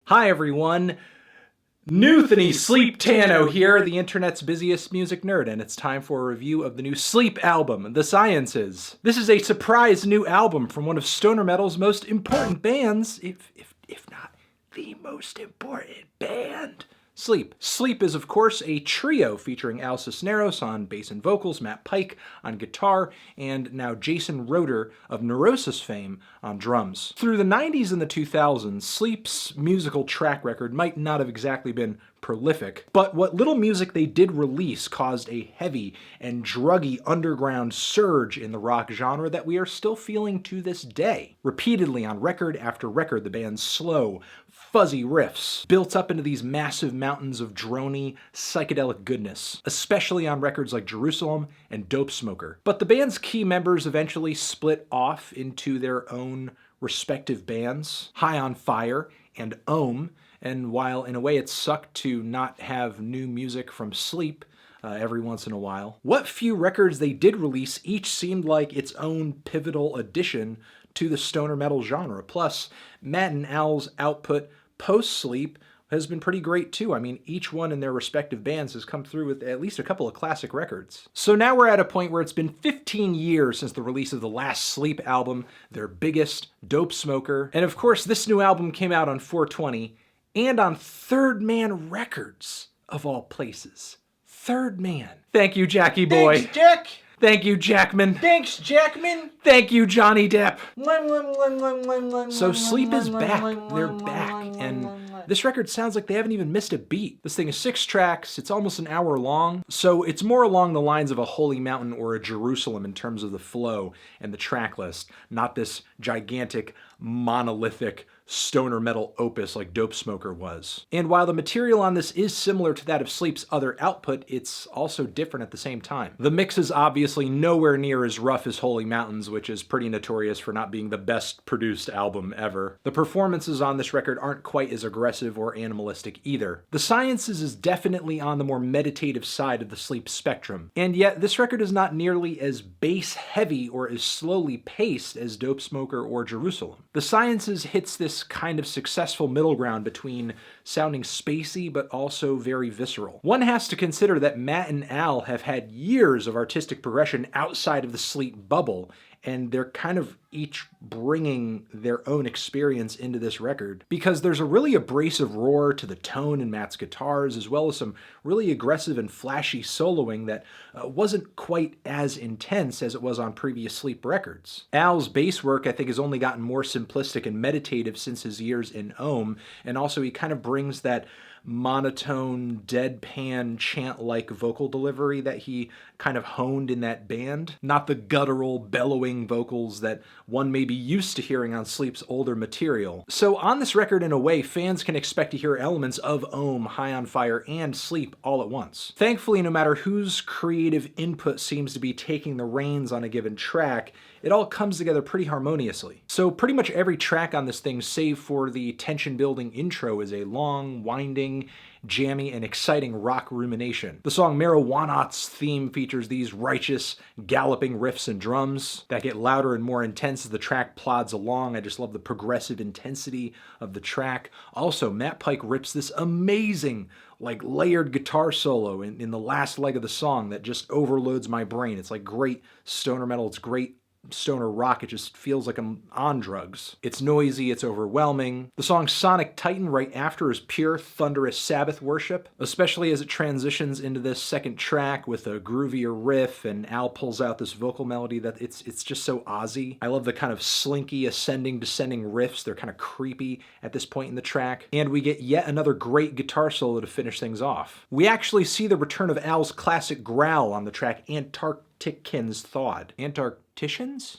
Hi everyone, Newthany Sleep Tano here, the internet's busiest music nerd, and it's time for a review of the new Sleep album, The Sciences. This is a surprise new album from one of stoner metal's most important bands, if not the most important band. Sleep. Sleep is, of course, a trio featuring Al Cisneros on bass and vocals, Matt Pike on guitar, and now Jason Roeder of Neurosis fame on drums. Through the 90s and the 2000s, Sleep's musical track record might not have exactly been prolific, but what little music they did release caused a heavy and druggy underground surge in the rock genre that we are still feeling to this day. Repeatedly on record after record, the band's slow, fuzzy riffs built up into these massive mountains of drony, psychedelic goodness, especially on records like Jerusalem and Dope Smoker. But the band's key members eventually split off into their own respective bands, High on Fire and Ohm, and while in a way it sucked to not have new music from Sleep every once in a while, what few records they did release each seemed like its own pivotal addition to the stoner metal genre. Plus, Matt and Al's output post-Sleep has been pretty great too. I mean, each one in their respective bands has come through with at least a couple of classic records. So now we're at a point where it's been 15 years since the release of the last Sleep album, their biggest, Dope Smoker. And of course, this new album came out on 420 and on Third Man Records, of all places. Third Man. Thank you, Jackie boy. Thanks, Jack. Thank you, Jackman. Thanks, Jackman. Thank you, Johnny Depp. So So Sleep is back. They're back. And this record sounds like they haven't even missed a beat. This thing is 6 tracks. It's almost an hour long. So it's more along the lines of a Holy Mountain or a Jerusalem in terms of the flow and the track list, not this gigantic, monolithic, stoner metal opus like Dope Smoker was. And while the material on this is similar to that of Sleep's other output, it's also different at the same time. The mix is obviously nowhere near as rough as Holy Mountains, which is pretty notorious for not being the best produced album ever. The performances on this record aren't quite as aggressive or animalistic either. The Sciences is definitely on the more meditative side of the Sleep spectrum, and yet this record is not nearly as bass heavy or as slowly paced as Dope Smoker or Jerusalem. The Sciences hits this kind of successful middle ground between sounding spacey but also very visceral. One has to consider that Matt and Al have had years of artistic progression outside of the Sleep bubble, and they're kind of each bringing their own experience into this record, because there's a really abrasive roar to the tone in Matt's guitars, as well as some really aggressive and flashy soloing that wasn't quite as intense as it was on previous Sleep records. Al's bass work, I think, has only gotten more simplistic and meditative since his years in Ohm, and also he kind of brings that monotone, deadpan, chant-like vocal delivery that he kind of honed in that band. Not the guttural, bellowing vocals that one may be used to hearing on Sleep's older material. So on this record, in a way, fans can expect to hear elements of Ohm, High on Fire, and Sleep all at once. Thankfully, no matter whose creative input seems to be taking the reins on a given track, it all comes together pretty harmoniously. So pretty much every track on this thing, save for the tension-building intro, is a long, winding, jammy, and exciting rock rumination. The song MARIJUANAUT'S theme features these righteous, galloping riffs and drums that get louder and more intense as the track plods along. I just love the progressive intensity of the track. Also, Matt Pike rips this amazing, like, layered guitar solo in the last leg of the song that just overloads my brain. It's like great stoner metal. It's great stoner rock. It just feels like I'm on drugs. It's noisy, it's overwhelming. The song Sonic Titan right after is pure thunderous Sabbath worship, especially as it transitions into this second track with a groovier riff, and Al pulls out this vocal melody that it's just so Ozzy. I love the kind of slinky ascending descending riffs. They're kind of creepy at this point in the track, and we get yet another great guitar solo to finish things off. We actually see the return of Al's classic growl on the track ANTARCTICANS Thawed. Antarcticians?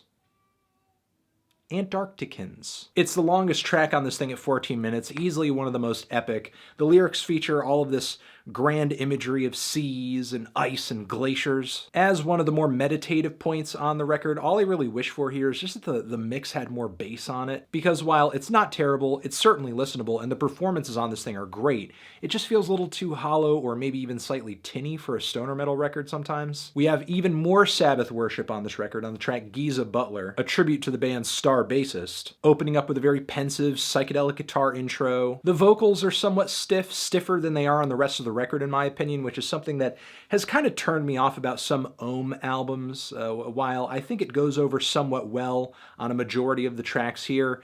Antarcticans. It's the longest track on this thing at 14 minutes, easily one of the most epic. The lyrics feature all of this grand imagery of seas and ice and glaciers. As one of the more meditative points on the record, all I really wish for here is just that the mix had more bass on it, because while it's not terrible, it's certainly listenable, and the performances on this thing are great, it just feels a little too hollow or maybe even slightly tinny for a stoner metal record sometimes. We have even more Sabbath worship on this record on the track Giza Butler, a tribute to the band Star star bassist, opening up with a very pensive psychedelic guitar intro. The vocals are somewhat stiff, stiffer than they are on the rest of the record in my opinion, which is something that has kind of turned me off about some Ohm albums. While I think it goes over somewhat well on a majority of the tracks here,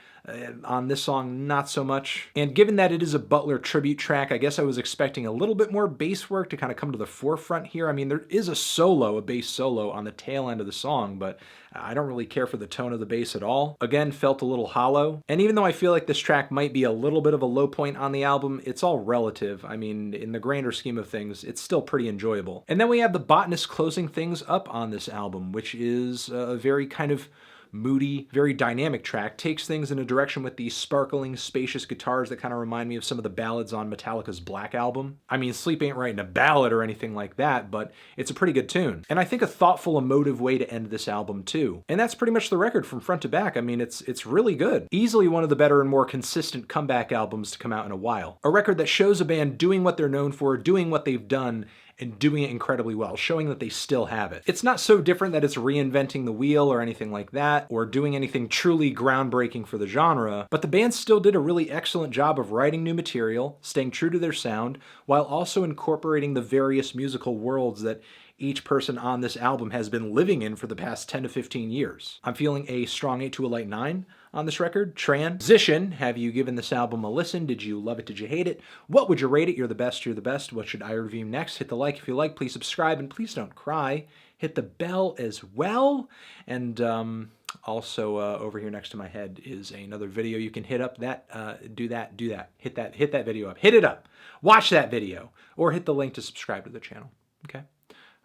on this song, not so much. And given that it is a Butler tribute track, I guess I was expecting a little bit more bass work to kind of come to the forefront here. I mean, there is a bass solo on the tail end of the song, but I don't really care for the tone of the bass at all. Again, felt a little hollow. And even though I feel like this track might be a little bit of a low point on the album, it's all relative. I mean, in the grander scheme of things, it's still pretty enjoyable. And then we have The Botanist closing things up on this album, which is a very kind of moody, very dynamic track, takes things in a direction with these sparkling, spacious guitars that kind of remind me of some of the ballads on Metallica's Black Album. I mean, Sleep ain't writing a ballad or anything like that, but it's a pretty good tune. And I think a thoughtful, emotive way to end this album too. And that's pretty much the record from front to back. I mean, it's really good. Easily one of the better and more consistent comeback albums to come out in a while. A record that shows a band doing what they're known for, doing what they've done, and doing it incredibly well, showing that they still have it. It's not so different that it's reinventing the wheel or anything like that, or doing anything truly groundbreaking for the genre, but the band still did a really excellent job of writing new material, staying true to their sound, while also incorporating the various musical worlds that each person on this album has been living in for the past 10 to 15 years. I'm feeling a strong 8 to a light 9 on this record. Transition, have you given this album a listen? Did you love it? Did you hate it? What would you rate it? You're the best, you're the best. What should I review next? Hit the like if you like, please subscribe, and please don't cry. Hit the bell as well. And also over here next to my head is another video you can hit up. Do that. Hit that video up. Hit it up. Watch that video. Or hit the link to subscribe to the channel. Okay?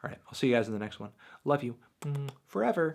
All right, I'll see you guys in the next one. Love you forever.